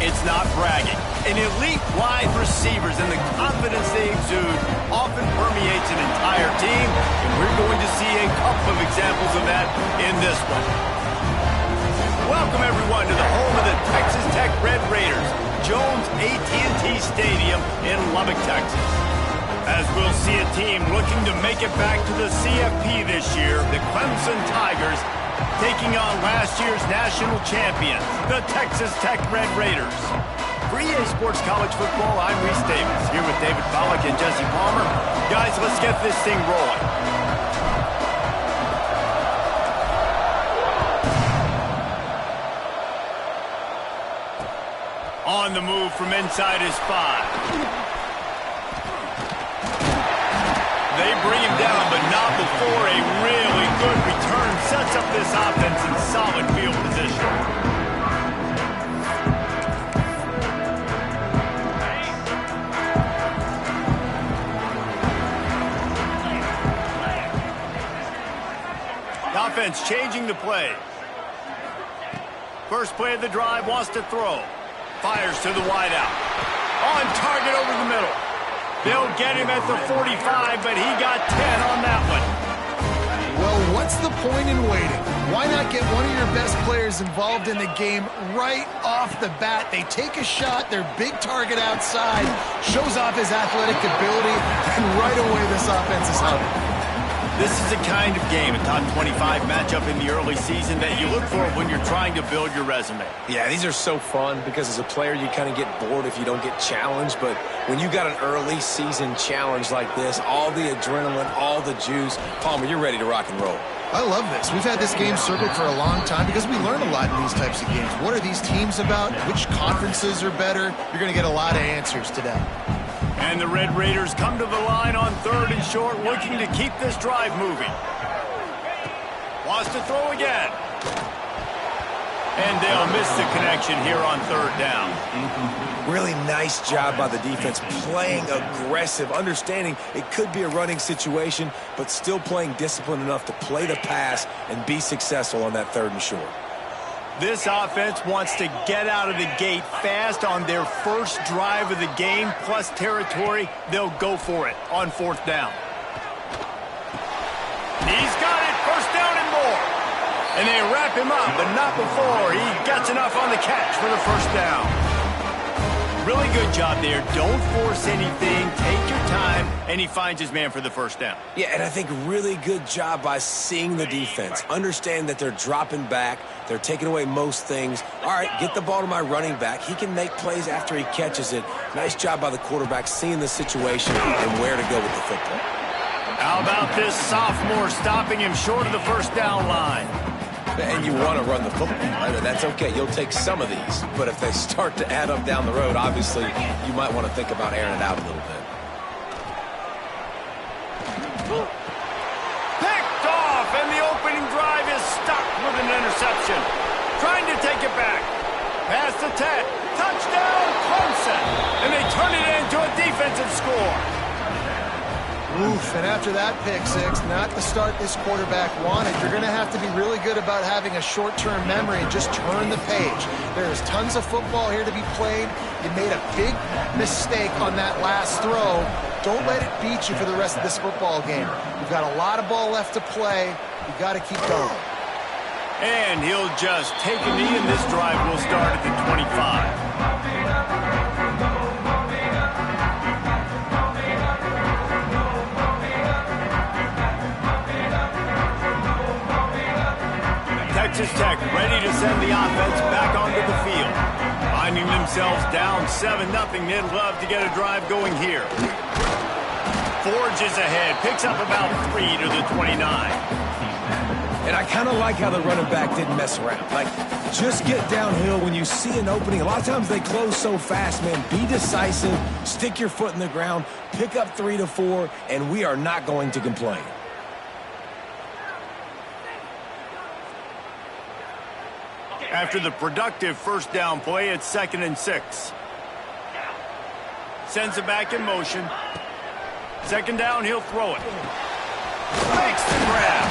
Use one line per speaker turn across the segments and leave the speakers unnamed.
it's not bragging. An elite wide receivers and the confidence they exude often permeates an entire team, and we're going to see a couple of examples of that in this one. Welcome, everyone, to the home of the Texas Tech Red Raiders, Jones AT&T Stadium in Lubbock, Texas. As we'll see a team looking to make it back to the CFP this year, the Clemson Tigers taking on last year's national champions, the Texas Tech Red Raiders. For EA Sports College Football, I'm Reese Davis, here with David Pollack and Jesse Palmer. Guys, let's get this thing rolling. On the move from inside his 5. They bring him down, but not before a really good return sets up this offense in solid field position. The offense changing the play. First play of the drive, wants to throw. Fires to the wideout. On target over the middle. They'll get him at the 45, but he got 10 on that one.
Well, what's the point in waiting? Why not get one of your best players involved in the game right off the bat? They take a shot, their big target outside, shows off his athletic ability, and right away this offense is humming.
This is the kind of game, a top 25 matchup in the early season that you look for when you're trying to build your resume.
Yeah, these are so fun because as a player you kind of get bored if you don't get challenged, but when you got an early season challenge like this, all the adrenaline, all the juice, Palmer, you're ready to rock and roll.
I love this. We've had this game circled for a long time because we learn a lot in these types of games. What are these teams about? Which conferences are better? You're going to get a lot of answers today.
And the Red Raiders come to the line on 3rd and short, looking to keep this drive moving. Wants to throw again. And they'll miss the connection here on 3rd down.
Really nice job by the defense, playing aggressive, understanding it could be a running situation, but still playing disciplined enough to play the pass and be successful on that 3rd and short.
This offense wants to get out of the gate fast on their first drive of the game, plus territory. They'll go for it on 4th down. He's got it, 1st down and more. And they wrap him up, but not before he gets enough on the catch for the 1st down. Really good job there. Don't force anything. Take your time, and he finds his man for the 1st down.
Yeah, and I think really good job by seeing the defense. Understand that they're dropping back. They're taking away most things. All right, get the ball to my running back. He can make plays after he catches it. Nice job by the quarterback seeing the situation and where to go with the football.
How about this sophomore stopping him short of the 1st down line?
And you want to run the football. That's okay. You'll take some of these. But if they start to add up down the road, obviously, you might want to think about airing it out a little bit.
Picked off, and the opening drive is stuck with an interception. Trying to take it back. Pass to 10. Touchdown, Clemson. And they turn it into a defensive score.
Oof, and after that pick six, not the start this quarterback wanted. You're going to have to be really good about having a short-term memory and just turn the page. There is tons of football here to be played. You made a big mistake on that last throw. Don't let it beat you for the rest of this football game. You've got a lot of ball left to play. You've got to keep going.
And he'll just take a knee, and this drive will start at the 25. Texas Tech ready to send the offense back onto the field. Finding themselves down 7-0, they'd love to get a drive going here. Forges ahead, picks up about 3 to the 29.
And I kind of like how the running back didn't mess around. Like, just get downhill when you see an opening. A lot of times they close so fast, man. Be decisive, stick your foot in the ground, pick up 3 to 4, and we are not going to complain.
After the productive 1st down play, it's 2nd and 6. Sends it back in motion. 2nd down, he'll throw it. Makes the grab.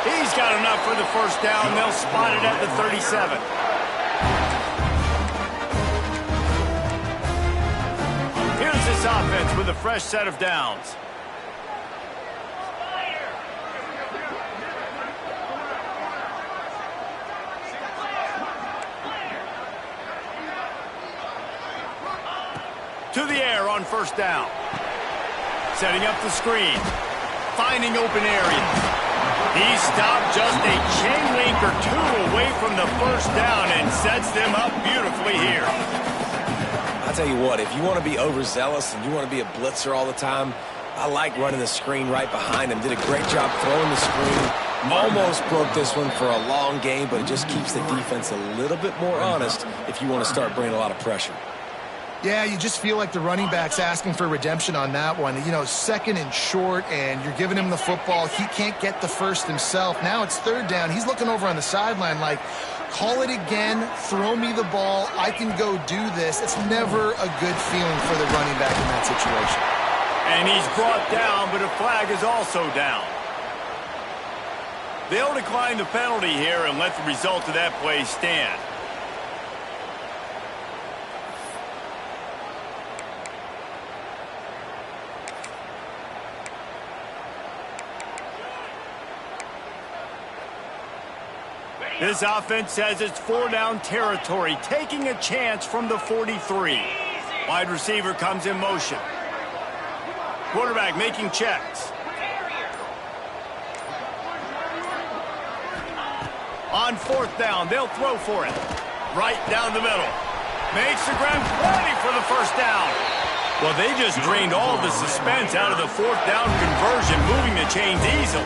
He's got enough for the 1st down. They'll spot it at the 37. offense with a fresh set of downs. To the air on first down. Setting up the screen. Finding open areas. He stopped just a chain link or two away from the first down and sets them up beautifully here.
I'll tell you what, if you want to be overzealous and you want to be a blitzer all the time, I like running the screen right behind him. Did a great job throwing the screen. Almost broke this one for a long game, but it just keeps the defense a little bit more honest if you want to start bringing a lot of pressure.
Yeah, you just feel like the running back's asking for redemption on that one. You know, second and short, and you're giving him the football. He can't get the first himself. Now it's third down. He's looking over on the sideline like, call it again, throw me the ball, I can go do this. It's never a good feeling for the running back in that situation.
And he's brought down, but a flag is also down. They'll decline the penalty here and let the result of that play stand. This offense says it's four-down territory, taking a chance from the 43. Wide receiver comes in motion. Quarterback making checks. On fourth down, they'll throw for it. Right down the middle. Makes the grab, plenty for the first down. Well, they just drained all of the suspense out of the fourth down conversion, moving the chains easily.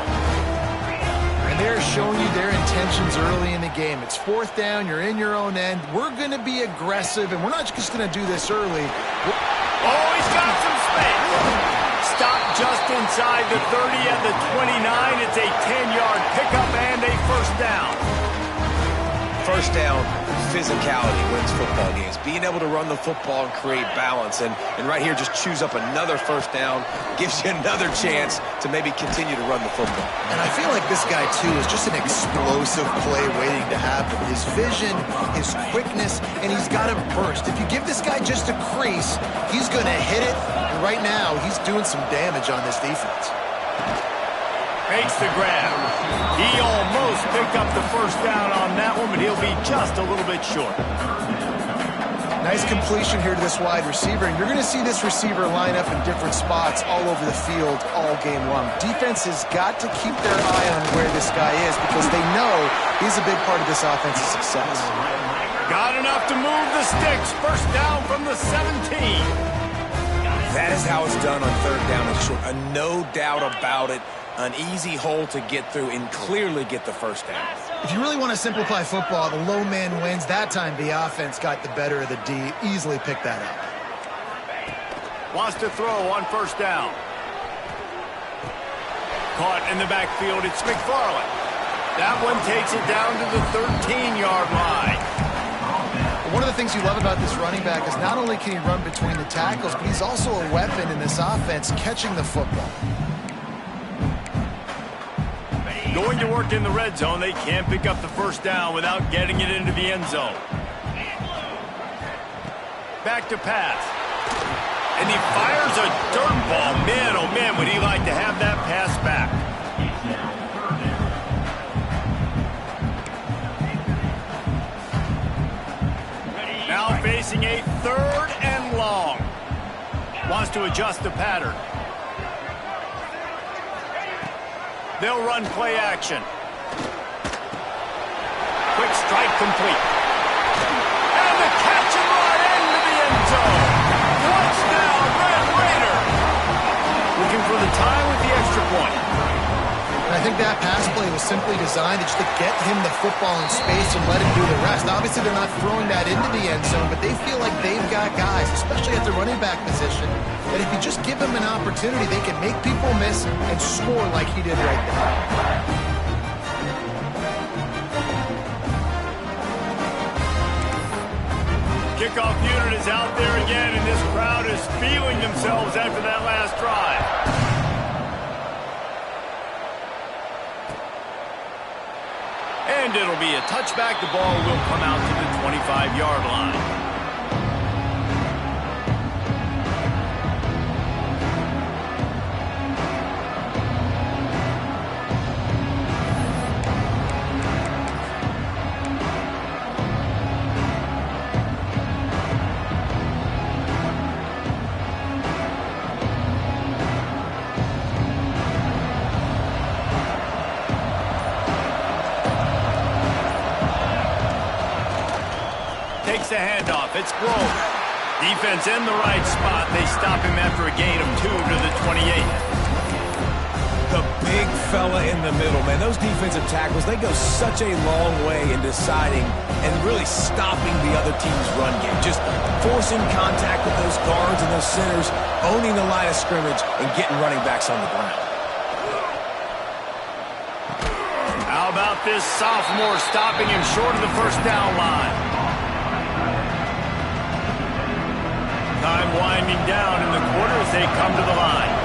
And they're showing you their intentions early in the game. It's fourth down, you're in your own end. We're going to be aggressive, and we're not just going to do this early.
Oh, he's got some space. Stop just inside the 30 at the 29. It's a 10-yard pickup and a first down.
First down, physicality wins football games. Being able to run the football and create balance. And right here, just choose up another first down. Gives you another chance to maybe continue to run the football.
And I feel like this guy, too, is just an explosive play waiting to happen. His vision, his quickness, and he's got a burst. If you give this guy just a crease, he's going to hit it. And right now, he's doing some damage on this defense.
Makes the grab. He almost picked up the first down on that one, but he'll be just a little bit short.
Nice completion here to this wide receiver, and you're going to see this receiver line up in different spots all over the field all game long. Defense has got to keep their eye on where this guy is because they know he's a big part of this offense's success.
Got enough to move the sticks. First down from the 17.
That is how it's done on third down and short. No doubt about it. An easy hole to get through and clearly get the first down.
If you really want to simplify football, the low man wins. That time the offense got the better of the D. Easily picked that up.
Wants to throw on first down. Caught in the backfield, it's McFarland. That one takes it down to the 13-yard line.
One of the things you love about this running back is not only can he run between the tackles, but he's also a weapon in this offense catching the football.
Going to work in the red zone. They can't pick up the first down without getting it into the end zone. Back to pass. And he fires a dirt ball. Man, oh man, would he like to have that pass back. Now facing a third and long. Wants to adjust the pattern. They'll run play action. Quick strike complete. And the catch and run into the end zone. Touchdown, Red Raider. Looking for the tie with the extra point.
And I think that pass play was simply designed just to get him the football in space and let him do the rest. Obviously, they're not throwing that into the end zone, but they feel like they've got guys, especially at the running back position, that if you just give them an opportunity, they can make people miss and score like he did right there.
Kickoff unit is out there again, and this crowd is feeling themselves after that last drive. And it'll be a touchback. The ball will come out to the 25-yard line. takes the handoff. It's Grove. Defense in the right spot. They stop him after a gain of 2 to the 28.
The big fella in the middle, man. Those defensive tackles, they go such a long way in deciding and really stopping the other team's run game. Just forcing contact with those guards and those centers, owning the line of scrimmage, and getting running backs on the ground.
How about this sophomore stopping him short of the first down line? Time winding down in the quarter as they come to the line.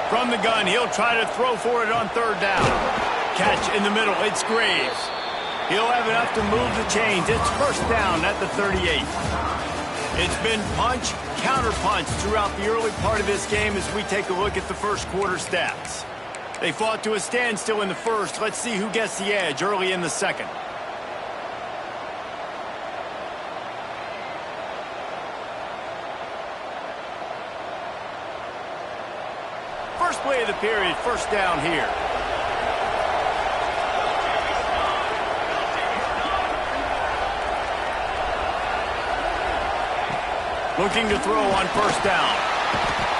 From the gun, he'll try to throw for it on third down. Catch in the middle, it's Graves. He'll have enough to move the chains. It's first down at the 38. It's been punch, counter-punch throughout the early part of this game as we take a look at the first quarter stats. They fought to a standstill in the first. Let's see who gets the edge early in the second. First play of the period, first down here. Looking to throw on first down.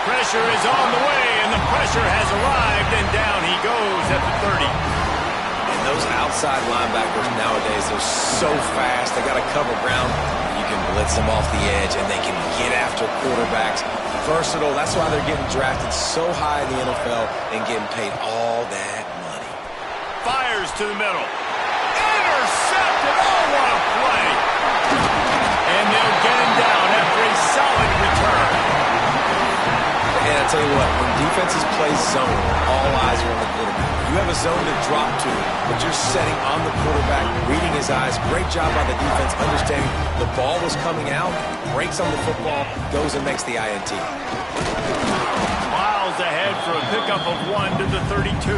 Pressure is on the way, and the pressure has arrived, and down he goes at the 30.
And those outside linebackers nowadays, they're so fast. They got to cover ground. You can blitz them off the edge, and they can get after quarterbacks. Versatile. That's why they're getting drafted so high in the NFL and getting paid all that money.
Fires to the middle. Intercepted. Oh, what a play. And they'll get him down after a solid return.
And I tell you what, when defenses play zone, all eyes are on the quarterback. You have a zone to drop to, but you're setting on the quarterback, reading his eyes. Great job by the defense, understanding the ball was coming out, breaks on the football, goes and makes the INT.
Miles ahead for a pickup of 1 to the 32.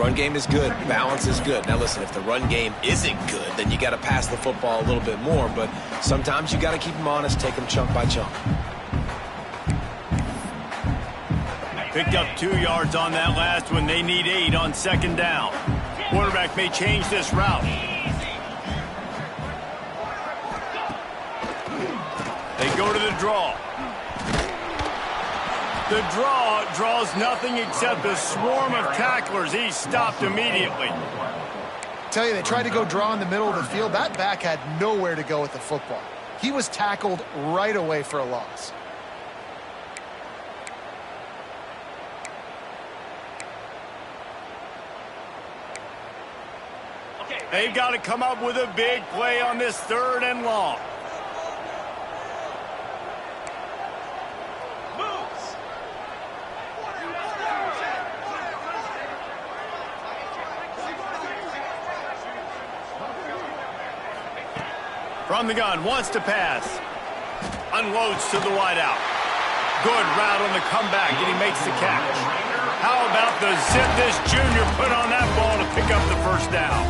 Run game is good. Balance is good. Now listen, if the run game isn't good, then you got to pass the football a little bit more, but sometimes you got to keep them honest, take them chunk by chunk.
Picked up 2 yards on that last one. They need 8 on second down. Quarterback may change this route. They go to the draw. The draw draws nothing except a swarm of tacklers. He's stopped immediately.
Tell you, they tried to go draw in the middle of the field. That back had nowhere to go with the football. He was tackled right away for a loss.
They've got to come up with a big play on this 3rd and long. From the gun, wants to pass. Unloads to the wideout. Good route on the comeback, and he makes the catch. How about the zip this junior put on that ball to pick up the first down?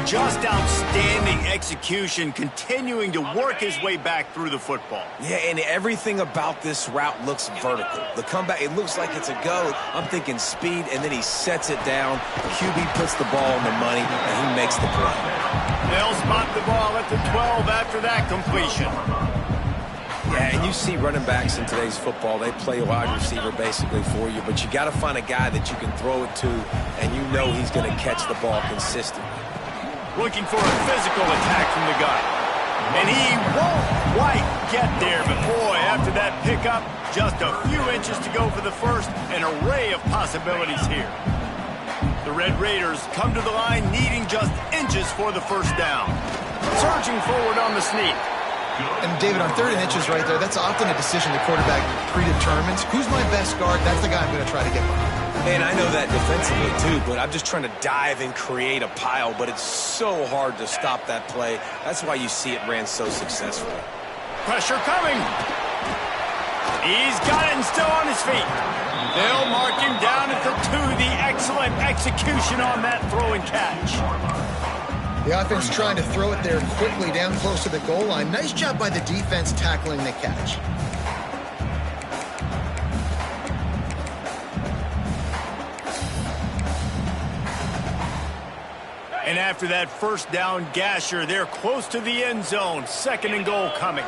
Just outstanding execution, continuing to work his way back through the football.
Yeah, and everything about this route looks vertical. The comeback, it looks like it's a go. I'm thinking speed, and then he sets it down. QB puts the ball on the money, and he makes the play.
They'll spot the ball at the 12 after that completion.
Yeah, and you see running backs in today's football, they play wide receiver basically for you, but you got to find a guy that you can throw it to, and you know he's going to catch the ball consistently.
Looking for a physical attack from the guy. And he won't quite get there, but boy, after that pickup, just a few inches to go for the first, an array of possibilities here. The Red Raiders come to the line needing just inches for the first down. Surging forward on the sneak.
And David, on 3rd and inches right there, that's often a decision the quarterback predetermines. Who's my best guard? That's the guy I'm going to try to get behind.
And I know that defensively too, but I'm just trying to dive and create a pile, but it's so hard to stop that play. That's why you see it ran so successfully.
Pressure coming. He's got it and still on his feet. They'll mark him down at the 2. The excellent execution on that throw and catch.
The offense trying to throw it there quickly down close to the goal line. Nice job by the defense tackling the catch.
And after that first down gasher, they're close to the end zone. 2nd and goal coming.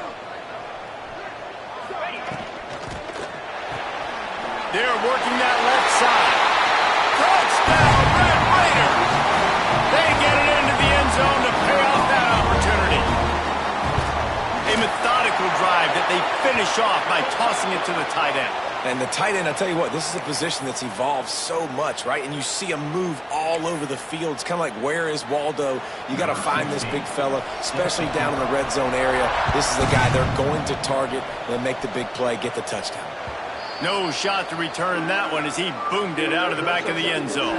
They're working that left side. Touchdown, Red Raiders! They get it into the end zone to pay off that opportunity. A methodical drive that they finish off by tossing it to the tight end.
And the tight end, I'll tell you what, this is a position that's evolved so much, right? And you see him move all over the field. It's kind of like, where is Waldo? You got to find this big fella, especially down in the red zone area. This is the guy they're going to target. They'll make the big play, get the touchdown.
No shot to return that one as he boomed it out of the back of the end zone.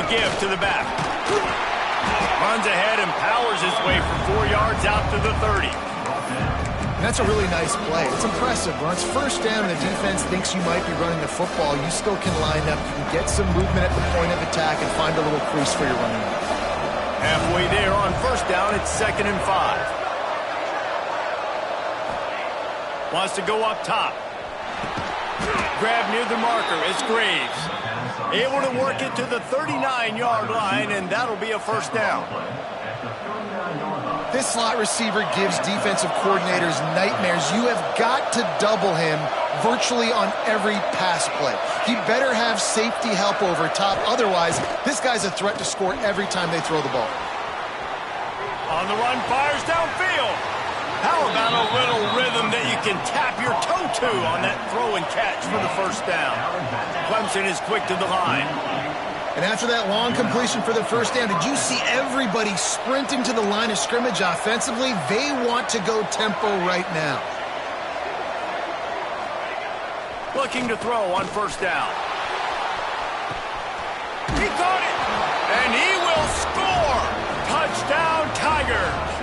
Give to the back. Runs ahead and powers his way for 4 yards out to the 30.
And that's a really nice play. It's impressive. When it's first down and the defense thinks you might be running the football, you still can line up. You can get some movement at the point of attack and find a little crease for your running back.
Halfway there on first down, it's 2nd and 5. Wants to go up top. Grab near the marker. It's Graves. Able to work it to the 39-yard line, and that'll be a first down.
This slot receiver gives defensive coordinators nightmares. You have got to double him virtually on every pass play. He better have safety help over top. Otherwise, this guy's a threat to score every time they throw the ball.
On the run, fires downfield. How about a little rhythm that you can tap your toe to on that throw and catch for the first down? Clemson is quick to the line.
And after that long completion for the first down, did you see everybody sprinting to the line of scrimmage offensively? They want to go tempo right now.
Looking to throw on first down. He caught it, and he will score. Touchdown, Tigers.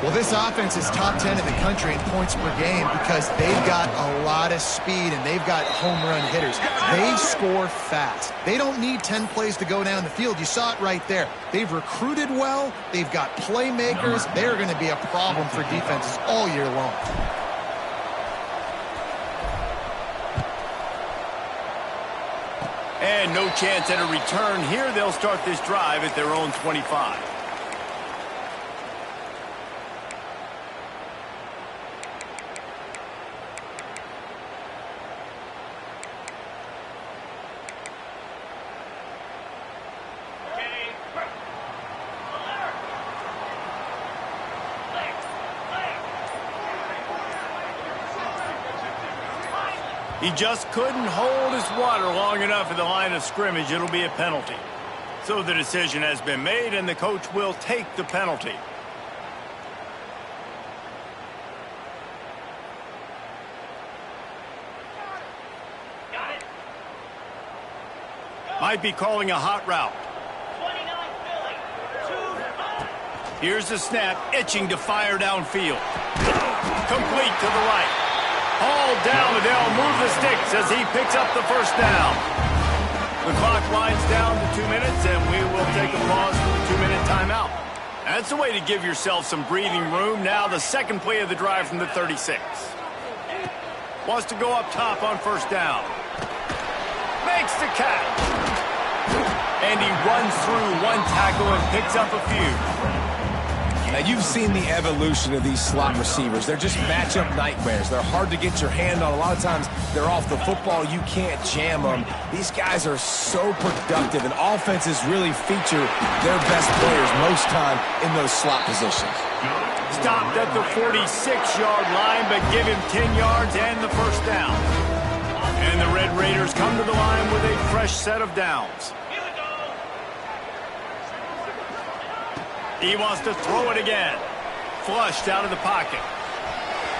Well, this offense is top 10 in the country in points per game because they've got a lot of speed and they've got home run hitters. They score fast. They don't need 10 plays to go down the field. You saw it right there. They've recruited well. They've got playmakers. They're going to be a problem for defenses all year long.
And no chance at a return here. They'll start this drive at their own 25. He just couldn't hold his water long enough at the line of scrimmage. It'll be a penalty. So the decision has been made, and the coach will take the penalty. Might be calling a hot route. Here's the snap, itching to fire downfield. Complete to the right. All down, and they'll move the sticks as he picks up the first down. The clock winds down to 2 minutes, and we will take a pause for the 2-minute timeout. That's a way to give yourself some breathing room. Now the second play of the drive from the 36. Wants to go up top on first down. Makes the catch. And he runs through one tackle and picks up a few.
Now, you've seen the evolution of these slot receivers. They're just matchup nightmares. They're hard to get your hand on. A lot of times, they're off the football. You can't jam them. These guys are so productive, and offenses really feature their best players most time in those slot positions.
Stopped at the 46-yard line, but give him 10 yards and the first down. And the Red Raiders come to the line with a fresh set of downs. He wants to throw it again. Flushed out of the pocket.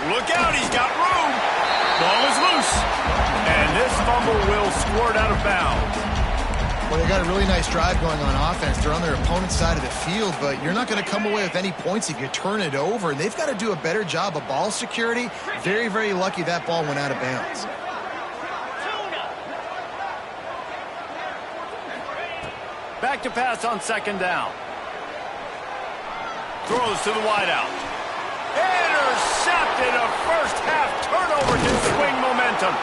Look out, he's got room. Ball is loose. And this fumble will squirt out of bounds.
Well, they got a really nice drive going on offense. They're on their opponent's side of the field, but you're not going to come away with any points if you turn it over. And they've got to do a better job of ball security. Very, very lucky that ball went out of bounds.
Back to pass on second down. Throws to the wideout. Intercepted. A first half turnover can swing momentum.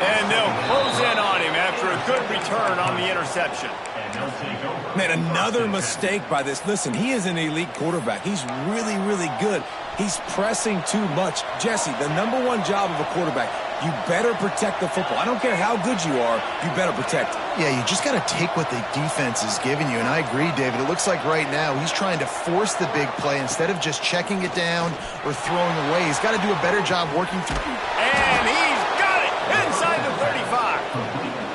And they'll close in on him after a good return on the interception.
Man, another mistake by this. Listen, he is an elite quarterback. He's really, really good. He's pressing too much. Jesse, the #1 job of a quarterback, you better protect the football. I don't care how good you are, you better protect it.
Yeah, you just got to take what the defense is giving you. And I agree, David. It looks like right now he's trying to force the big play instead of just checking it down or throwing away. He's got to do a better job working through.
And he's got it inside the 35.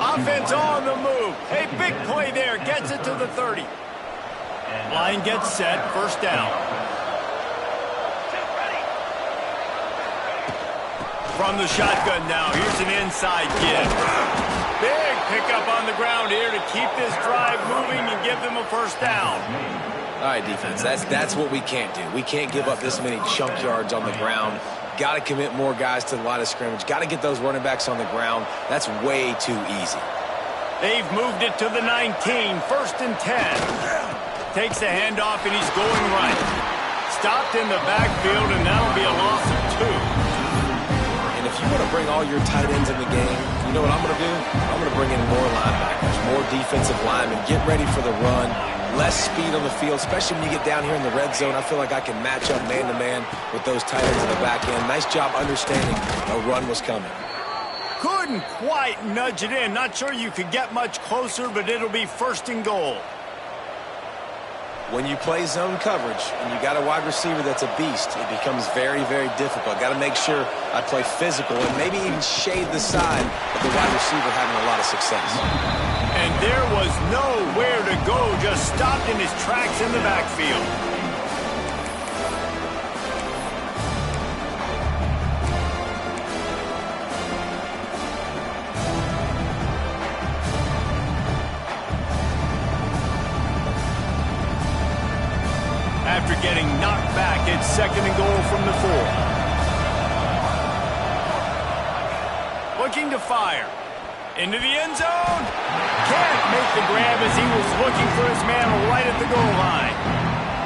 Offense on the move. A big play there. Gets it to the 30. Line gets set. First down. From the shotgun now. Here's an inside give. Big pickup on the ground here to keep this drive moving and give them a first down.
All right, defense, that's what we can't do. We can't give up this many chunk yards on the ground. Got to commit more guys to the line of scrimmage. Got to get those running backs on the ground. That's way too easy.
They've moved it to the 19. First and 10. Takes the handoff, and he's going right. Stopped in the backfield, and that'll be a loss of 2.
And if you want to bring all your tight ends in the game, you know what I'm going to do? I'm going to bring in more linebackers, more defensive linemen, get ready for the run, less speed on the field, especially when you get down here in the red zone. I feel like I can match up man-to-man with those tight ends in the back end. Nice job understanding a run was coming.
Couldn't quite nudge it in. Not sure you could get much closer, but it'll be first and goal.
When you play zone coverage and you got a wide receiver that's a beast, it becomes very, very difficult. Got to make sure I play physical and maybe even shade the side of the wide receiver having a lot of success.
And there was nowhere to go, just stopped in his tracks in the backfield. After getting knocked back, it's second and goal from the 4. Looking to fire. Into the end zone. Can't make the grab as he was looking for his man right at the goal line.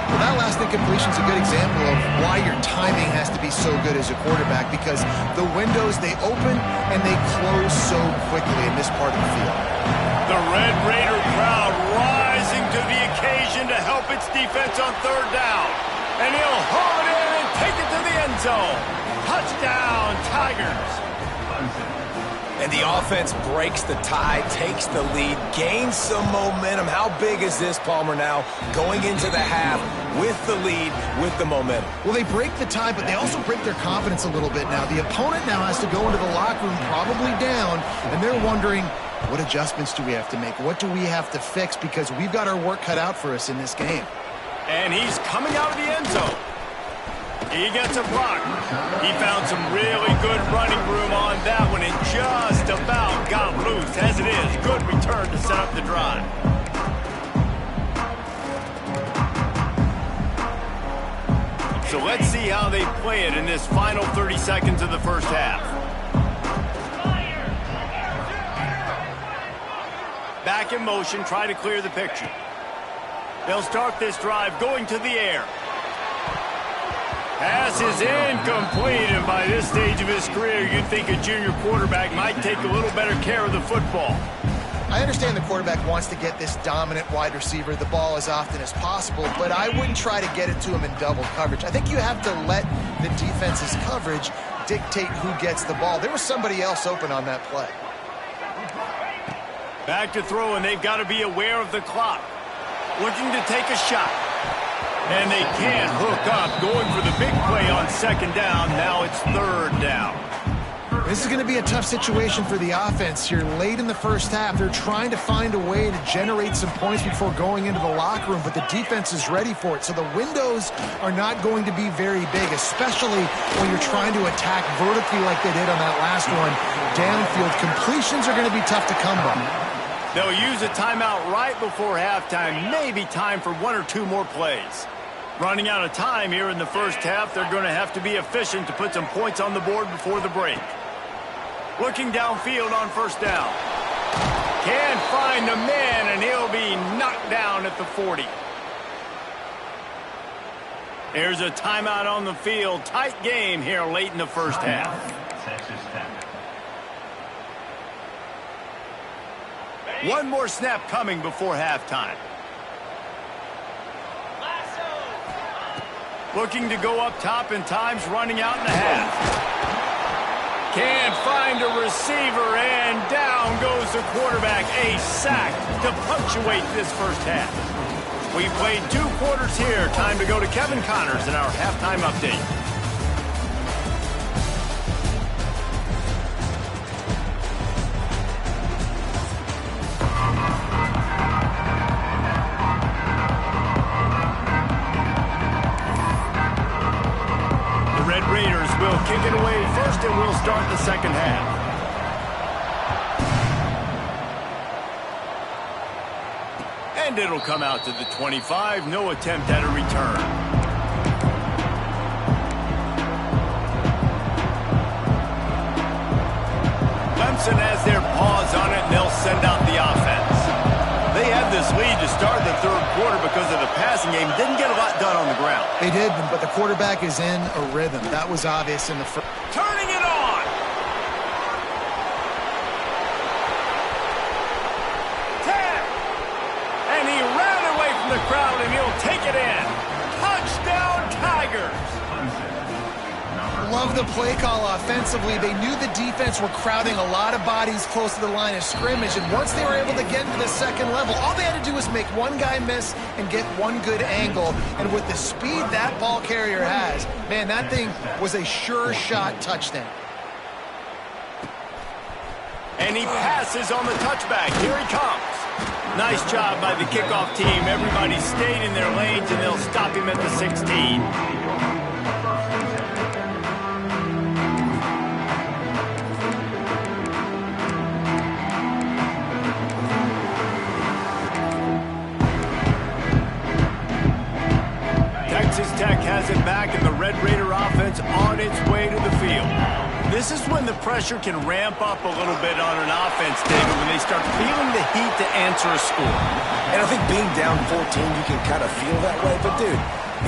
Well, that last incompletion is a good example of why your timing has to be so good as a quarterback, because the windows, they open and they close so quickly in this part of the field.
The Red Raider crowd rising to the occasion to help its defense on third down. And he'll haul it in and take it to the end zone. Touchdown, Tigers.
And the offense breaks the tie, takes the lead, gains some momentum. How big is this, Palmer, now going into the half with the lead, with the momentum?
Well, they break the tie, but they also break their confidence a little bit now. The opponent now has to go into the locker room probably down, and they're wondering, what adjustments do we have to make? What do we have to fix? Because we've got our work cut out for us in this game.
And he's coming out of the end zone. He gets a block. He found some really good running room on that one and just about got loose. As it is, good return to set up the drive. So let's see how they play it in this final 30 seconds of the first half. Back in motion, try to clear the picture. They'll start this drive going to the air. Pass is incomplete, and by this stage of his career, you'd think a junior quarterback might take a little better care of the football.
I understand the quarterback wants to get this dominant wide receiver the ball as often as possible, but I wouldn't try to get it to him in double coverage. I think you have to let the defense's coverage dictate who gets the ball. There was somebody else open on that play.
Back to throw, and they've got to be aware of the clock. Looking to take a shot. And they can't hook up, going for the big play on second down. Now it's third down.
This is going to be a tough situation for the offense here late in the first half. They're trying to find a way to generate some points before going into the locker room, but the defense is ready for it. So the windows are not going to be very big, especially when you're trying to attack vertically like they did on that last one. Downfield completions are going to be tough to come by.
They'll use a timeout right before halftime, maybe time for 1 or 2 more plays. Running out of time here in the first half, they're going to have to be efficient to put some points on the board before the break. Looking downfield on first down. Can't find the man, and he'll be knocked at the 40. There's a timeout on the field. Tight game here late in the first half. One more snap coming before halftime. Looking to go up top, and time's running out in the half. Can't find a receiver, and down goes the quarterback. A sack to punctuate this first half. We played 2 quarters here. Time to go to Kevin Connors in our halftime update. The Red Raiders will kick it away first, and we'll start the second half. And it'll come out to the 25. No attempt at a return. Clemson has their paws on it, and they'll send out the offense. They had this lead to start the third quarter because of the passing game. Didn't get a lot done on the ground.
They did, but the quarterback is in a rhythm. That was obvious in the first.
Turning it on. The crowd, and he'll take it in. Touchdown, Tigers.
Love the play call offensively. They knew the defense were crowding a lot of bodies close to the line of scrimmage, and once they were able to get into the second level, all they had to do was make one guy miss and get one good angle. And with the speed that ball carrier has, man, that thing was a sure shot touchdown.
And he passes on the touchback. Here he comes. Nice job by the kickoff team. Everybody stayed in their lanes, and they'll stop him at the 16. Texas Tech has it back, and the Red Raider offense on its way to the field. This is when the pressure can ramp up a little bit on an offense, David, when they start feeling the heat to answer a score.
And I think being down 14, you can kind of feel that way. But, dude,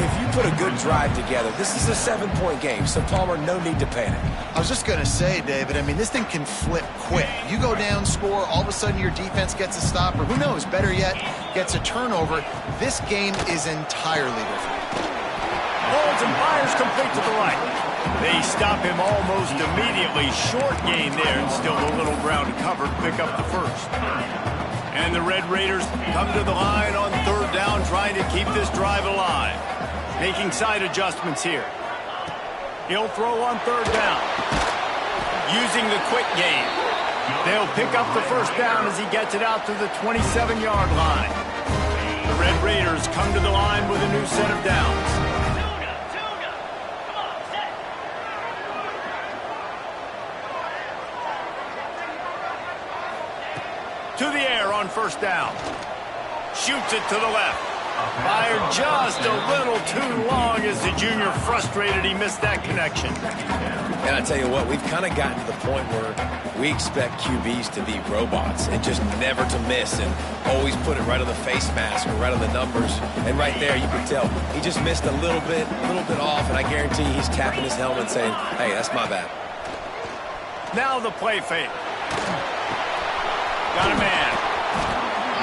if you put a good drive together, this is a 7-point game. So, Palmer, no need to panic.
I was just going to say, David, I mean, this thing can flip quick. You go down, score, all of a sudden your defense gets a stop, or who knows, better yet, gets a turnover. This game is entirely different.
Holds and fires complete to the right. They stop him almost immediately. Short gain there, and still a little ground to cover to pick up the first. And the Red Raiders come to the line on third down, trying to keep this drive alive. Making side adjustments here. He'll throw on third down. Using the quick game. They'll pick up the first down as he gets it out to the 27-yard line. The Red Raiders come to the line with a new set of downs. To the air on first down. Shoots it to the left. Fired just a little too long as the junior frustrated he missed that connection.
And I tell you what, we've kind of gotten to the point where we expect QBs to be robots and just never to miss and always put it right on the face mask or right on the numbers. And right there, you can tell he just missed a little bit off, and I guarantee he's tapping his helmet saying, hey, that's my bad.
Now the play fake. Got a man.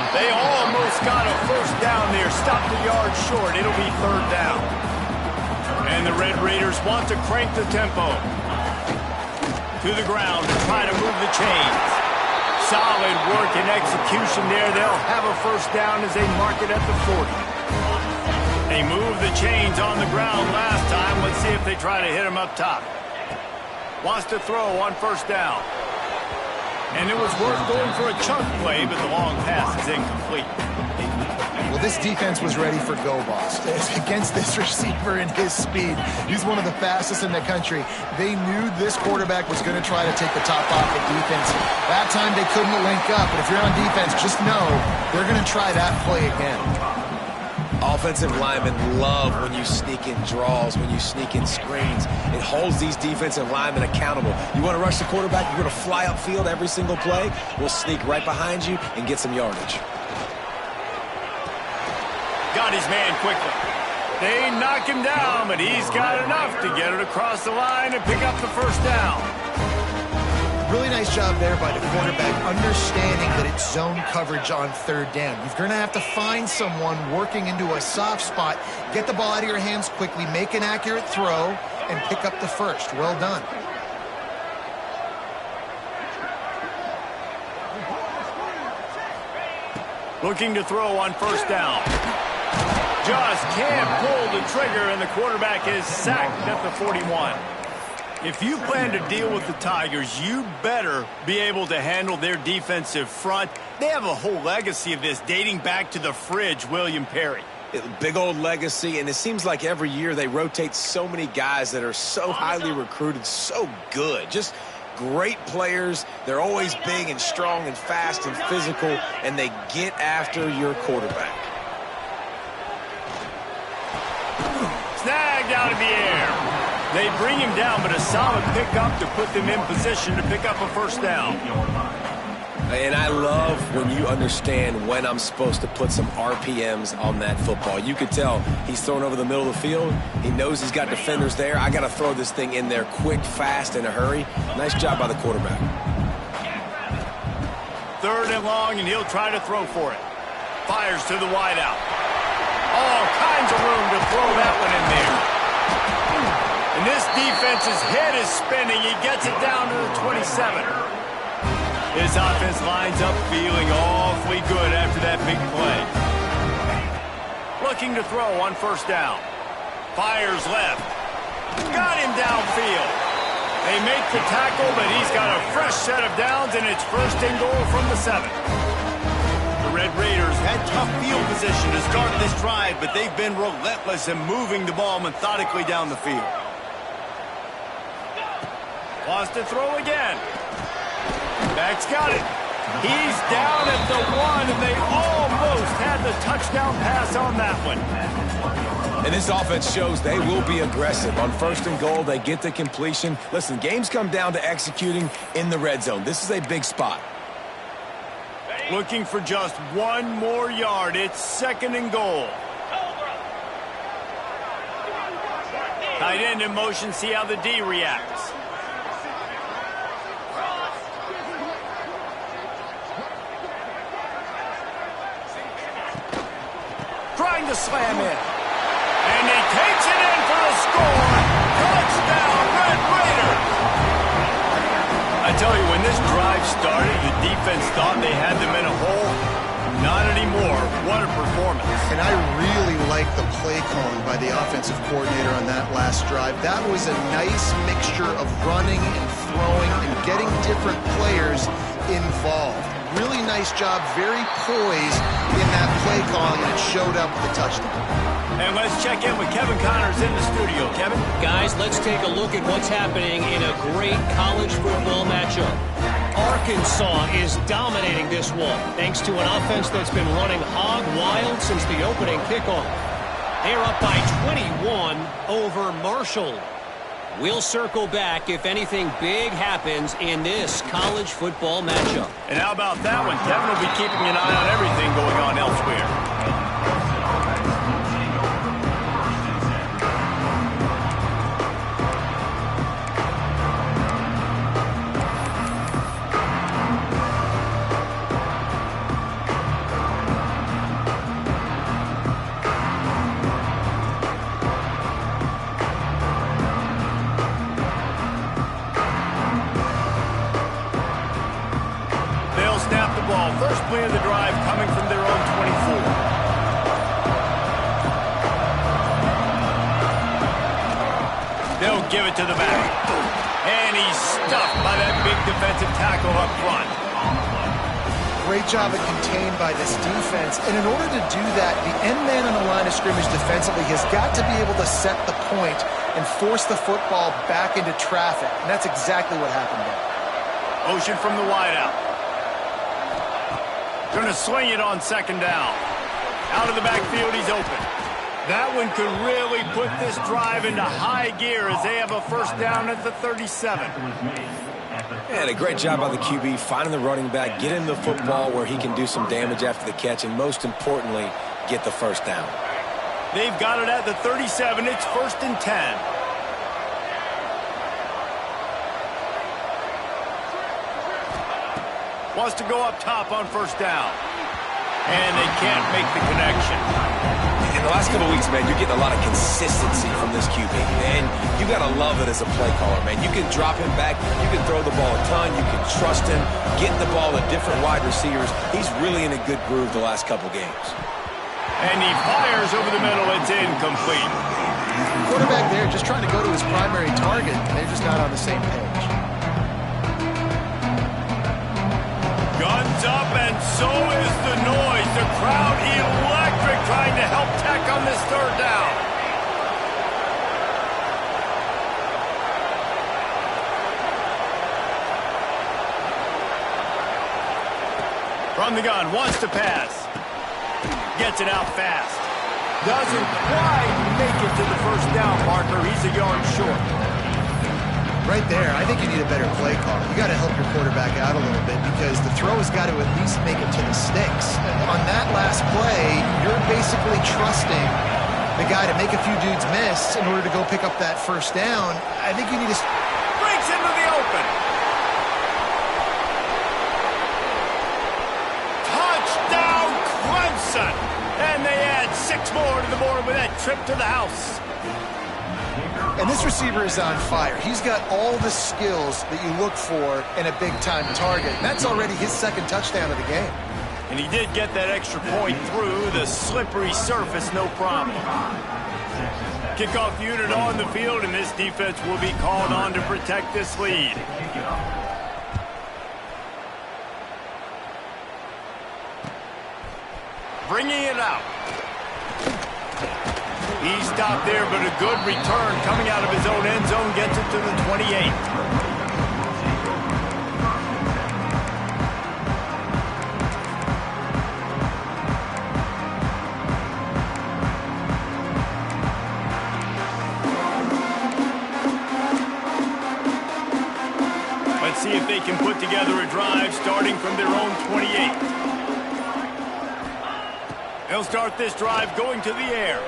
They almost got a first down there. Stopped a yard short. It'll be third down. And the Red Raiders want to crank the tempo. To the ground to try to move the chains. Solid work and execution there. They'll have a first down as they mark it at the 40. They moved the chains on the ground last time. Let's see if they try to hit him up top. Wants to throw on first down. And it was worth going for a chunk play, but the long pass is incomplete.
Well, this defense was ready for go, boss. Against this receiver and his speed, he's one of the fastest in the country. They knew this quarterback was going to try to take the top off the defense. That time they couldn't link up, but if you're on defense, just know they're going to try that play again.
Offensive linemen love when you sneak in draws, when you sneak in screens. It holds these defensive linemen accountable. You want to rush the quarterback, you're going to fly upfield every single play. We'll sneak right behind you and get some yardage.
got his man quickly. They knock him down, but he's got enough to get it across the line and pick up the first down.
Really nice job there by the quarterback, understanding that it's zone coverage on third down. You're going to have to find someone working into a soft spot, get the ball out of your hands quickly, make an accurate throw, and pick up the first. Well done.
Looking to throw on first down. Just can't pull the trigger, and the quarterback is sacked at the 41. If you plan to deal with the Tigers, you better be able to handle their defensive front. They have a whole legacy of this dating back to the fridge, William Perry.
Big old legacy, and it seems like every year they rotate so many guys that are so highly recruited, so good. Just great players. They're always big and strong and fast and physical, and they get after your quarterback.
Snagged out of the air. They bring him down, but a solid pickup to put them in position to pick up a first down.
And I love when you understand when I'm supposed to put some RPMs on that football. You could tell he's throwing over the middle of the field. He knows he's got defenders there. I got to throw this thing in there quick, fast, in a hurry. Nice job by the quarterback.
3rd and long, and he'll try to throw for it. Fires to the wideout. All kinds of room to throw that one in there. And this defense's head is spinning. He gets it down to the 27. His offense lines up feeling awfully good after that big play. Looking to throw on first down. Fires left. Got him downfield. They make the tackle, but he's got a fresh set of downs, and it's 1st and goal from the 7. The Red Raiders had tough field position to start this drive, but they've been relentless in moving the ball methodically down the field. Wants to throw again. Back's got it. He's down at the 1, and they almost had the touchdown pass on that one.
And this offense shows they will be aggressive. On 1st and goal, they get the completion. Listen, games come down to executing in the red zone. This is a big spot.
Looking for just 1 more yard. It's 2nd and goal. Tight end in motion. See how the D reacts. Trying to slam in. And he takes it in for a score. Touchdown, Red Raiders. I tell you, when this drive started, the defense thought they had them in a hole. Not anymore. What a performance.
And I really like the play calling by the offensive coordinator on that last drive. That was a nice mixture of running and throwing and getting different players involved. Really nice job, very poised in that play calling, and it showed up with a touchdown.
And let's check in with Kevin Connors in the studio. Kevin?
Guys, let's take a look at what's happening in a great college football matchup. Arkansas is dominating this one, thanks to an offense that's been running hog wild since the opening kickoff. They're up by 21 over Marshall. We'll circle back if anything big happens in this college football matchup.
And how about that one? Kevin will be keeping an eye on everything going on elsewhere. First play of the drive coming from their own 24. They'll give it to the back. And he's stuffed by that big defensive tackle up front.
Great job at contained by this defense. And in order to do that, the end man on the line of scrimmage defensively has got to be able to set the point and force the football back into traffic. And that's exactly what happened there.
Motion from the wideout. Going to swing it on 2nd down. Out of the backfield, he's open. That one could really put this drive into high gear as they have a first down at the 37.
And a great job by the QB, finding the running back, getting the football where he can do some damage after the catch, and most importantly, get the first down.
They've got it at the 37. It's 1st and 10. Wants to go up top on 1st down. And they can't make the connection.
In the last couple weeks, man, you're getting a lot of consistency from this QB. And you got to love it as a play caller, man. You can drop him back. You can throw the ball a ton. You can trust him, getting the ball to different wide receivers. He's really in a good groove the last couple games.
And he fires over the middle. It's incomplete.
Quarterback there just trying to go to his primary target. They're just not on the same page.
Guns up, and so is the noise. The crowd electric, trying to help Tech on this 3rd down. From the gun, wants to pass. Gets it out fast. Doesn't quite make it to the 1st down marker. He's a yard short.
Right there, I think you need a better play call. You got to help your quarterback out a little bit because the throw has got to at least make it to the sticks. On that last play, you're basically trusting the guy to make a few dudes miss in order to go pick up that 1st down. I think you need to...
Breaks into the open. Touchdown, Clemson! And they add 6 more to the board with that trip to the house.
And this receiver is on fire. He's got all the skills that you look for in a big-time target. And that's already his 2nd touchdown of the game.
And he did get that extra point through the slippery surface, no problem. Kickoff unit on the field, and this defense will be called on to protect this lead. Bringing it out. He stopped there, but a good return coming out of his own end zone gets it to the 28. Let's see if they can put together a drive starting from their own 28. He'll start this drive going to the air.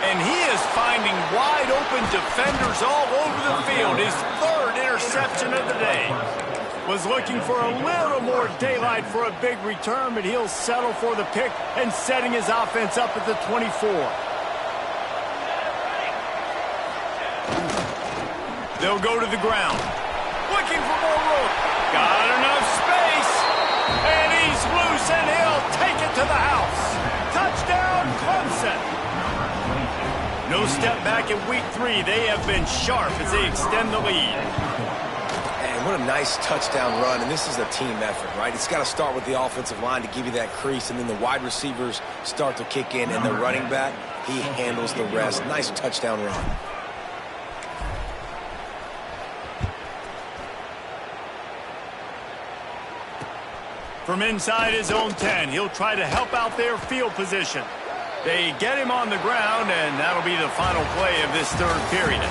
And he is finding wide-open defenders all over the field. His 3rd interception of the day. Was looking for a little more daylight for a big return, but he'll settle for the pick and setting his offense up at the 24. They'll go to the ground. Looking for more room. Got enough space. And he's loose, and he'll take it to the house. Touchdown, Clemson. No step back in week 3. They have been sharp as they extend the lead.
And what a nice touchdown run, and this is a team effort, right? It's got to start with the offensive line to give you that crease, and then the wide receivers start to kick in, and the running back, he handles the rest. Nice touchdown run.
From inside his own 10, he'll try to help out their field position. They get him on the ground, and that'll be the final play of this 3rd period.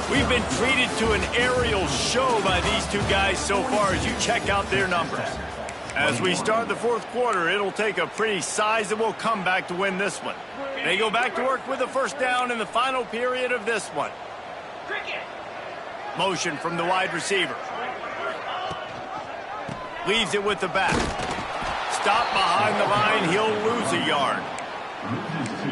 We've been treated to an aerial show by these two guys so far as you check out their numbers. As we start the 4th quarter, it'll take a pretty sizable comeback to win this one. They go back to work with a 1st down in the final period of this one. Motion from the wide receiver. Leaves it with the back. Stop behind the line. He'll lose a yard.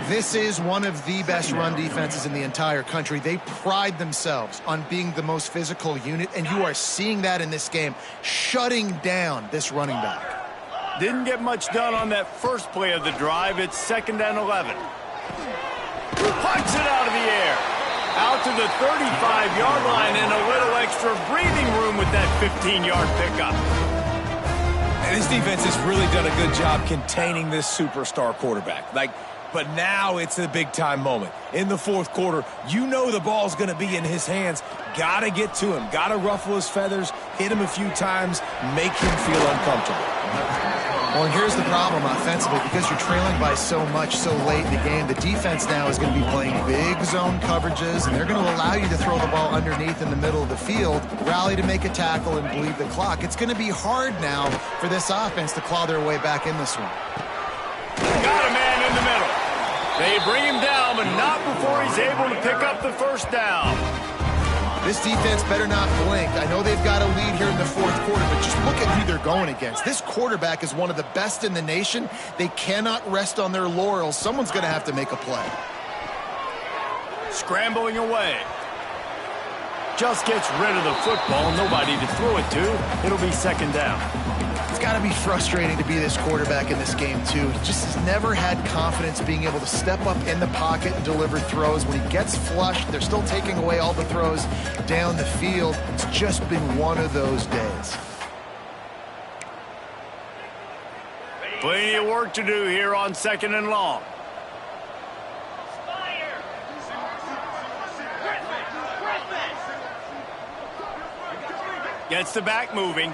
This is one of the best run defenses in the entire country. They pride themselves on being the most physical unit, and you are seeing that in this game, shutting down this running back.
Didn't get much done on that first play of the drive. It's 2nd and 11. Punts it out of the air. Out to the 35-yard line, and a little extra breathing room with that 15-yard pickup.
And this defense has really done a good job containing this superstar quarterback. But now it's a big-time moment. In the 4th quarter, you know the ball's going to be in his hands. Got to get to him. Got to ruffle his feathers, hit him a few times, make him feel uncomfortable.
Well, and here's the problem offensively. Because you're trailing by so much so late in the game, the defense now is going to be playing big zone coverages, and they're going to allow you to throw the ball underneath in the middle of the field, rally to make a tackle, and bleed the clock. It's going to be hard now for this offense to claw their way back in this one.
Got a man in the middle. They bring him down, but not before he's able to pick up the first down.
This defense better not blink. I know they've got a lead here in the fourth quarter, but just look at who they're going against. This quarterback is one of the best in the nation. They cannot rest on their laurels. Someone's going to have to make a play.
Scrambling away. Just gets rid of the football. Nobody to throw it to. It'll be second down.
It's got to be frustrating to be this quarterback in this game, too. He just has never had confidence being able to step up in the pocket and deliver throws. When he gets flushed, they're still taking away all the throws down the field. It's just been one of those days.
Plenty of work to do here on second and long. Gets the back moving.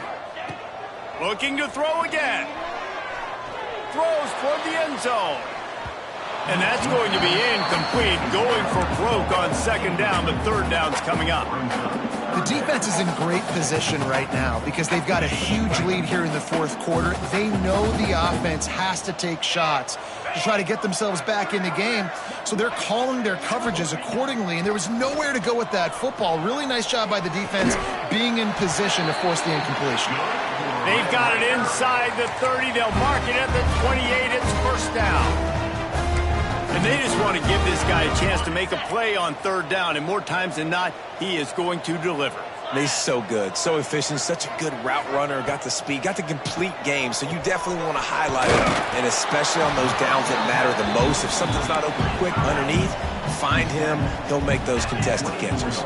Looking to throw again. Throws toward the end zone. And that's going to be incomplete. Going for broke on second down, but third down's coming up.
The defense is in great position right now because they've got a huge lead here in the fourth quarter. They know the offense has to take shots to try to get themselves back in the game. So they're calling their coverages accordingly, and there was nowhere to go with that football. Really nice job by the defense being in position to force the incompletion.
They've got it inside the 30. They'll mark it at the 28. It's first down. And they just want to give this guy a chance to make a play on third down. And more times than not, he is going to deliver.
He's so good, so efficient, such a good route runner, got the speed, got the complete game. So you definitely want to highlight him, and especially on those downs that matter the most. If something's not open quick underneath, find him. He'll make those contested catches.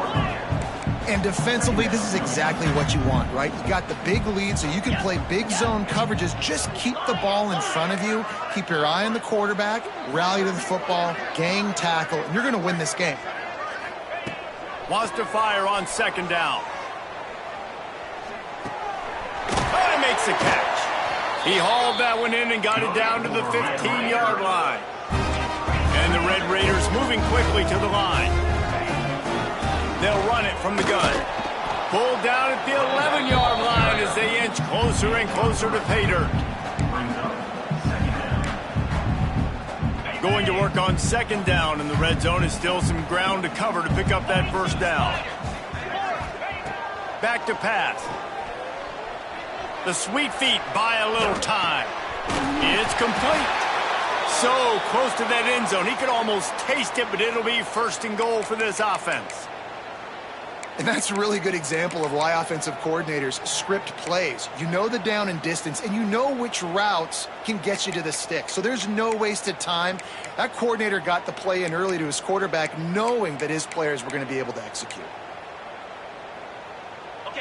And defensively, this is exactly what you want, right? You got the big lead, so you can play big zone coverages. Just keep the ball in front of you. Keep your eye on the quarterback. Rally to the football. Gang tackle. And you're going to win this game.
Wants to fire on second down. Oh, he makes the catch. He hauled that one in and got it down to the 15-yard line. And the Red Raiders moving quickly to the line. They'll run it from the gun. Pulled down at the 11-yard line as they inch closer and closer to pay dirt. Going to work on second down, and the red zone is still some ground to cover to pick up that first down. Back to pass. The sweet feet buy a little time. It's complete. So close to that end zone. He could almost taste it, but it'll be first and goal for this offense.
And that's a really good example of why offensive coordinators script plays. You know the down and distance, and you know which routes can get you to the stick. So there's no wasted time. That coordinator got the play in early to his quarterback, knowing that his players were going to be able to execute.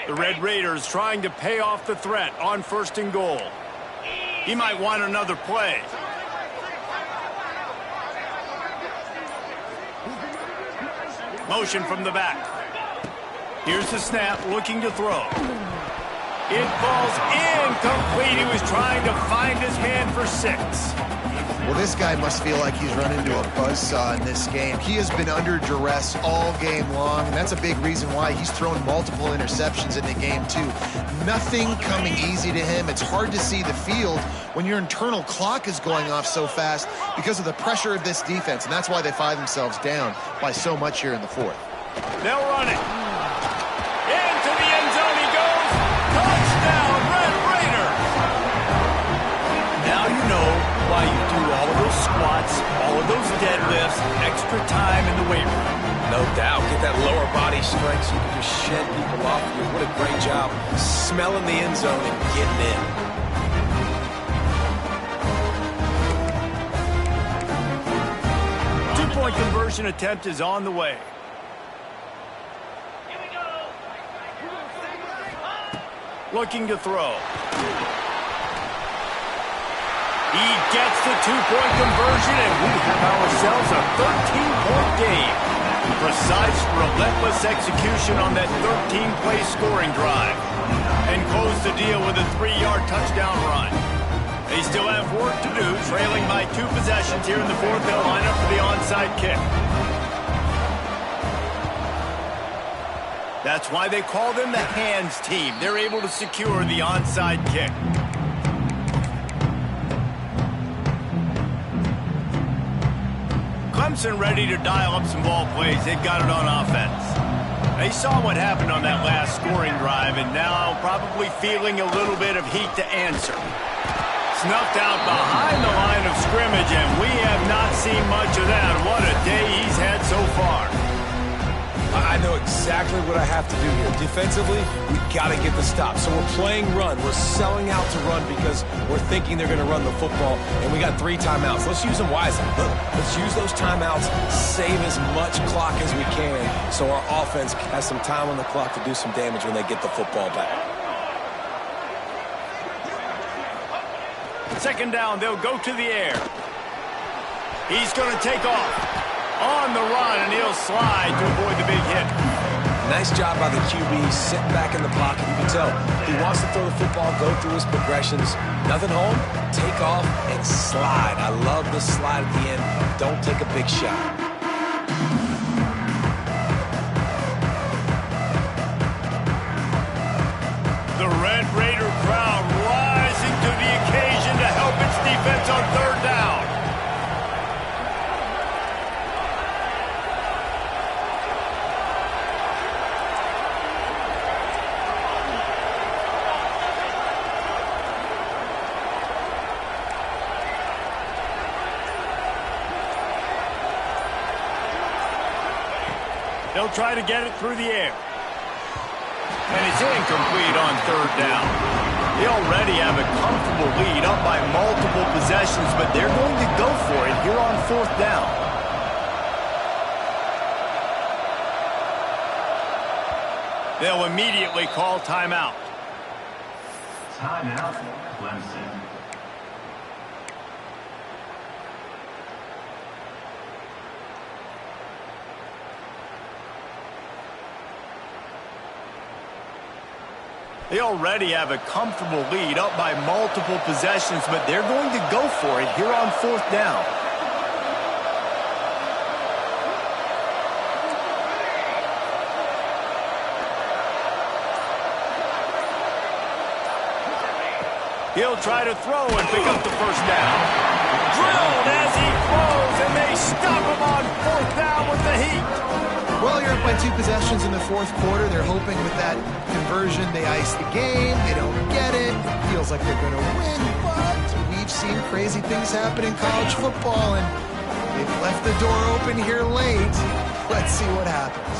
The Red Raiders trying to pay off the threat on first and goal. He might want another play. Motion from the back. Here's the snap, looking to throw. It falls incomplete. He was trying to find his man for 6.
Well, this guy must feel like he's run into a buzzsaw in this game. He has been under duress all game long, and that's a big reason why he's thrown multiple interceptions in the game, too. Nothing coming easy to him. It's hard to see the field when your internal clock is going off so fast because of the pressure of this defense, and that's why they find themselves down by so much here in the fourth.
They'll run it. Into the end zone he goes. Touchdown, Red Raiders. Now you know why you do all of those squats, all of those deadlifts, extra time in the weight room.
No doubt. Get that lower body strength so you can just shed people off you. What a great job smelling the end zone and getting in.
Two-point conversion attempt is on the way. Looking to throw. He gets the two-point conversion, and we have ourselves a 13-point game. Precise, relentless execution on that 13-play scoring drive. And close the deal with a 3-yard touchdown run. They still have work to do, trailing by 2 possessions here in the fourth. They'll line up for the onside kick. That's why they call them the hands team. They're able to secure the onside kick. Clemson ready to dial up some ball plays. They've got it on offense. They saw what happened on that last scoring drive, and now probably feeling a little bit of heat to answer. Snuffed out behind the line of scrimmage, and we have not seen much of that. What a day he's had so far.
I know exactly what I have to do here. Defensively, we've got to get the stop. So we're playing run. We're selling out to run because we're thinking they're going to run the football, and we got 3 timeouts. Let's use them wisely. Let's use those timeouts, save as much clock as we can so our offense has some time on the clock to do some damage when they get the football back.
Second down, they'll go to the air. He's going to take off. On the run, and he'll slide to avoid the big hit.
Nice job by the QB, sitting back in the pocket. You can tell he wants to throw the football, go through his progressions. Nothing home, take off, and slide. I love the slide at the end. Don't take a big shot.
The Red Raider crowd rising to the occasion to help its defense on third down. They'll try to get it through the air. And it's incomplete on third down. They already have a comfortable lead up by multiple possessions, but they're going to go for it here on fourth down. They'll immediately call timeout.
Timeout, Clemson.
They already have a comfortable lead up by multiple possessions, but they're going to go for it here on fourth down. He'll try to throw and pick up the first down. Drilled as he throws, and they stop him on fourth down with the heat.
Well, you're up by 2 possessions in the fourth quarter. They're hoping with that conversion they ice the game. They don't get it. Feels like they're going to win, but we've seen crazy things happen in college football, and they've left the door open here late. Let's see what happens.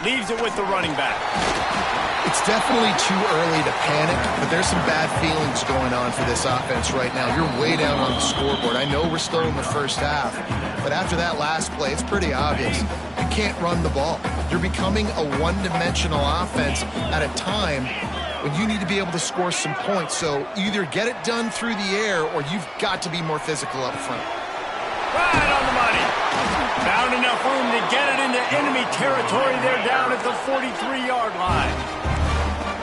Leaves it with the running back.
It's definitely too early to panic, but there's some bad feelings going on for this offense right now. You're way down on the scoreboard. I know we're still in the first half, but after that last play, it's pretty obvious. You can't run the ball. You're becoming a one-dimensional offense at a time when you need to be able to score some points. So either get it done through the air or you've got to be more physical up front.
Right on the money. Found enough room to get it into enemy territory. They're down at the 43-yard line.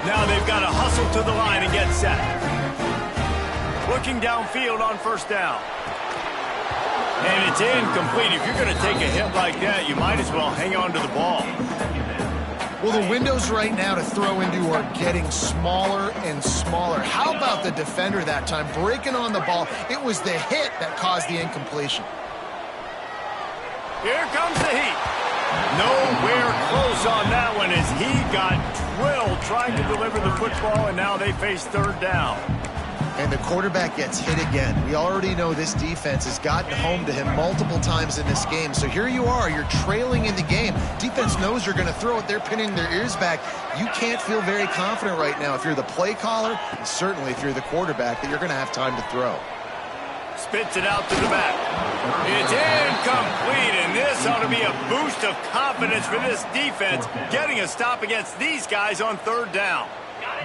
Now they've got to hustle to the line and get set. Looking downfield on first down. And it's incomplete. If you're going to take a hit like that, you might as well hang on to the ball.
Well, the windows right now to throw into are getting smaller and smaller. How about the defender that time breaking on the ball? It was the hit that caused the incompletion.
Here comes the heat. Nowhere close on that one as he got drilled trying to deliver the football, and now they face third down.
And the quarterback gets hit again. We already know this defense has gotten home to him multiple times in this game. So here you are, you're trailing in the game. Defense knows you're going to throw it. They're pinning their ears back. You can't feel very confident right now if you're the play caller, and certainly if you're the quarterback, that you're going to have time to throw.
Spits it out to the back. It's incomplete, and this ought to be a boost of confidence for this defense, getting a stop against these guys on third down.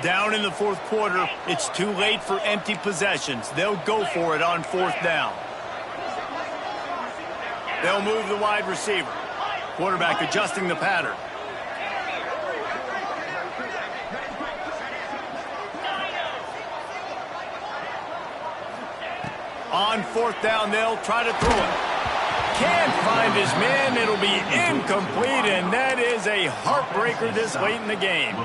Down in the fourth quarter, it's too late for empty possessions. They'll go for it on fourth down. They'll move the wide receiver. Quarterback adjusting the pattern. On fourth down, they'll try to throw it. Can't find his man. It'll be incomplete, and that is a heartbreaker this late in the game.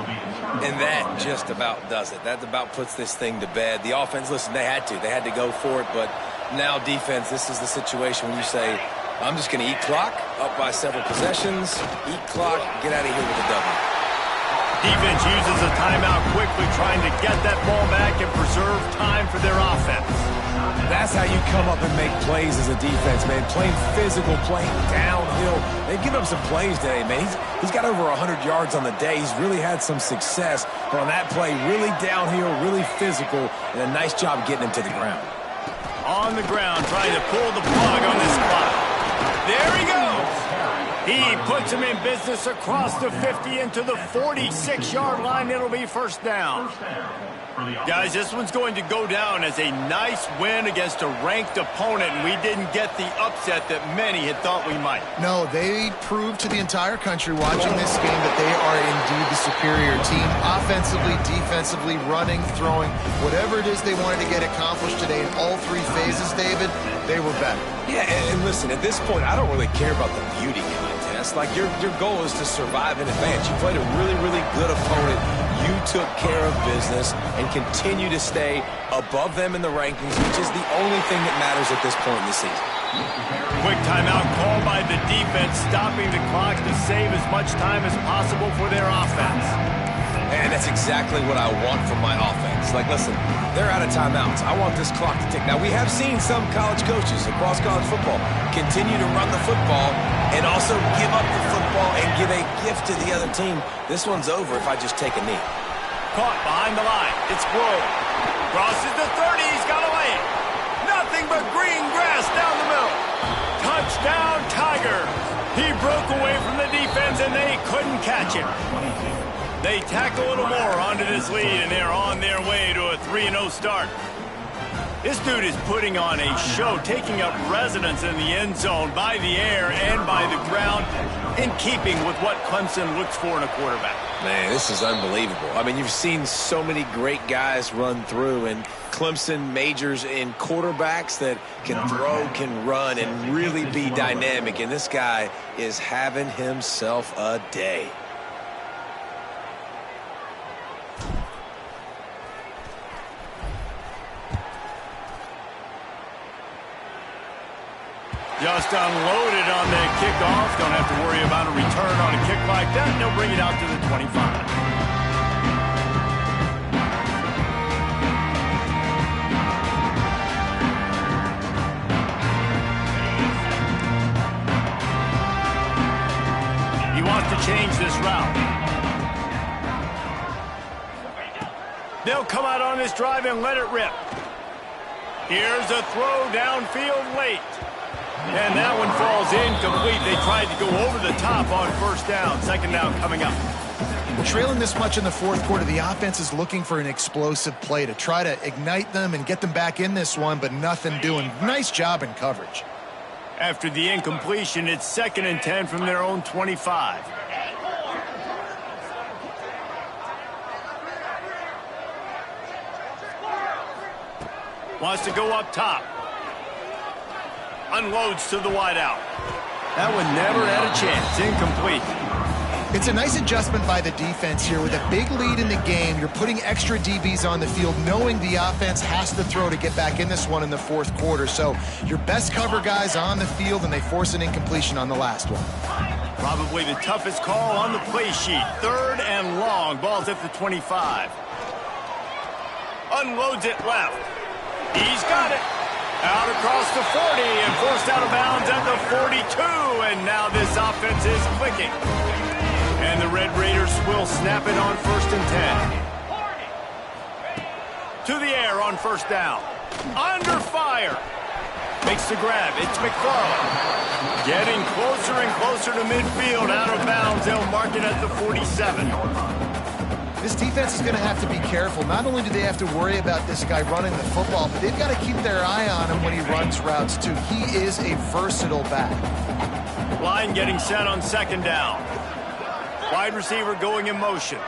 And that just about does it. That about puts this thing to bed. The offense, listen, they had to go for it, but now defense, this is the situation when you say, I'm just going to eat clock, up by several possessions, eat clock, get out of here with a W.
Defense uses a timeout quickly, trying to get that ball back and preserve time for their offense.
That's how you come up and make plays as a defense, man. Playing physical, playing downhill. They've given up some plays today, man. He's got over 100 yards on the day. He's really had some success. But on that play, really downhill, really physical, and a nice job getting him to the ground.
On the ground, trying to pull the plug on this clock. There he goes. He puts him in business across the 50 into the 46-yard line. It'll be first down. Guys, this one's going to go down as a nice win against a ranked opponent, and we didn't get the upset that many had thought we might.
No, they proved to the entire country watching this game that they are indeed the superior team. Offensively, defensively, running, throwing, whatever it is they wanted to get accomplished today in all three phases, David, they were better.
Yeah, and listen, at this point, I don't really care about the beauty contest. Like, your goal is to survive and advance. You played a really, really good opponent. You took care of business and continue to stay above them in the rankings, which is the only thing that matters at this point in the season.
Quick timeout called by the defense, stopping the clock to save as much time as possible for their offense.
And that's exactly what I want from my offense. Like, listen, they're out of timeouts. I want this clock to tick. Now, we have seen some college coaches across college football continue to run the football and also give up the football and give a gift to the other team. This one's over if I just take a knee.
Caught behind the line. It's Grove. Crosses the 30. He's got away. Nothing but green grass down the middle. Touchdown, Tigers. He broke away from the defense, and they couldn't catch him. They tack a little more onto this lead, and they're on their way to a 3-0 start. This dude is putting on a show, taking up residence in the end zone by the air and by the ground, in keeping with what Clemson looks for in a quarterback.
Man, this is unbelievable. I mean, you've seen so many great guys run through, and Clemson majors in quarterbacks that can throw, can run, and really be dynamic, and this guy is having himself a day.
Just unloaded on the kickoff. Don't have to worry about a return on a kick like that. They'll bring it out to the 25. He wants to change this route. They'll come out on this drive and let it rip. Here's a throw downfield late. And that one falls incomplete. They tried to go over the top on first down. Second down coming up.
Well, trailing this much in the fourth quarter, the offense is looking for an explosive play to try to ignite them and get them back in this one, but nothing doing. Nice job in coverage.
After the incompletion, it's 2nd and 10 from their own 25. Wants to go up top. Unloads to the wideout. That one never had a chance. Incomplete.
It's a nice adjustment by the defense here. With a big lead in the game, you're putting extra DBs on the field, knowing the offense has to throw to get back in this one in the fourth quarter. So your best cover guys on the field, and they force an incompletion on the last one.
Probably the toughest call on the play sheet. 3rd and long. Ball's at the 25. Unloads it left. He's got it. Out across the 40 and forced out of bounds at the 42. And now this offense is clicking. And the Red Raiders will snap it on 1st and 10. To the air on first down. Under fire. Makes the grab. It's McFarland. Getting closer and closer to midfield. Out of bounds. They'll mark it at the 47.
This defense is going to have to be careful. Not only do they have to worry about this guy running the football, but they've got to keep their eye on him when he runs routes, too. He is a versatile back.
Line getting set on 2nd down. Wide receiver going in motion.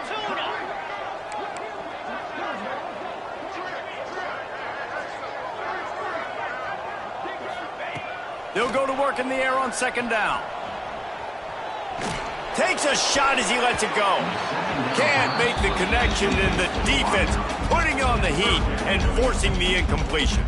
They'll go to work in the air on second down. Takes a shot as he lets it go. Can't make the connection, and the defense putting on the heat and forcing the incompletion.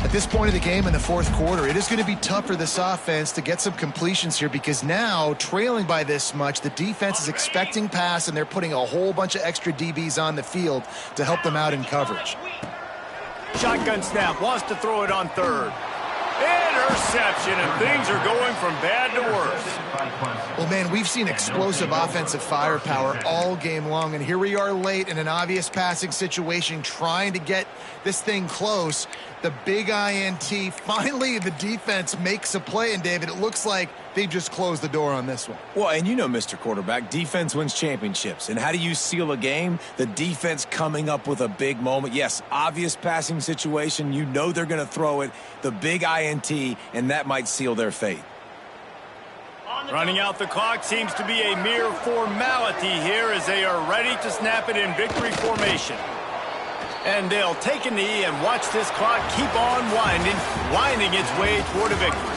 At this point of the game in the fourth quarter, it is going to be tough for this offense to get some completions here because now, trailing by this much, the defense is expecting pass, and they're putting a whole bunch of extra DBs on the field to help them out in coverage.
Shotgun snap, wants to throw it on third. Interception, and things are going from bad to worse.
Well, man, we've seen explosive offensive firepower all game long, and here we are late in an obvious passing situation trying to get this thing close. The big INT, finally the defense makes a play, and David, it looks like they just closed the door on this one.
Well, and you know, Mr. Quarterback, defense wins championships. And how do you seal a game? The defense coming up with a big moment. Yes, obvious passing situation. You know they're going to throw it. The big INT, and that might seal their fate.
Running out the clock seems to be a mere formality here as they are ready to snap it in victory formation. And they'll take a knee and watch this clock keep on winding its way toward a victory.